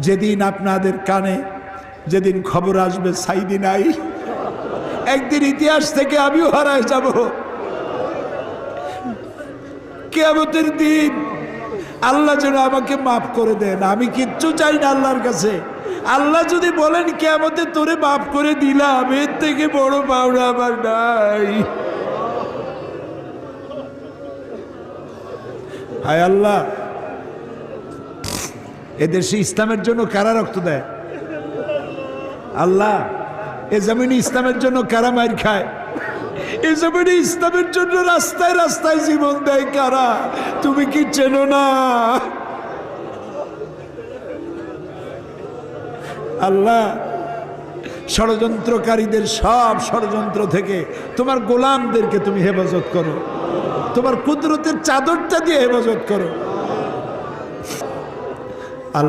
যেদিন আপনাদের কানে যেদিন খবর আসবে সাইদি নাই, একদিন ইতিহাস থেকে আমিও হারায় যাব। কিয়ামতের দিন আল্লাহ যেন আমাকে মাফ করে দেন। আমি কিচ্ছু চাই না আল্লাহর কাছে। আল্লাহ যদি বলেন কিয়ামতে তোরে মাফ করে দিলাম, এর থেকে বড় পাওনা আমার নাই। হায় আল্লাহ, এদেশে ইসলামের জন্য কারা রক্ত দেয়? আল্লাহ, এ জমিনে ইসলামের জন্য কারা মার খায়? এ জমিনে ইসলামের জন্য রাস্তায় রাস্তায় জীবন দেয় কারা? তুমি কি চেনো না? আল্লাহ, ষড়যন্ত্রকারীদের সব ষড়যন্ত্র থেকে তোমার গোলামদেরকে তুমি হেফাজত করো, তোমার কুদরতের চাদরটা দিয়ে হেফাজত করো।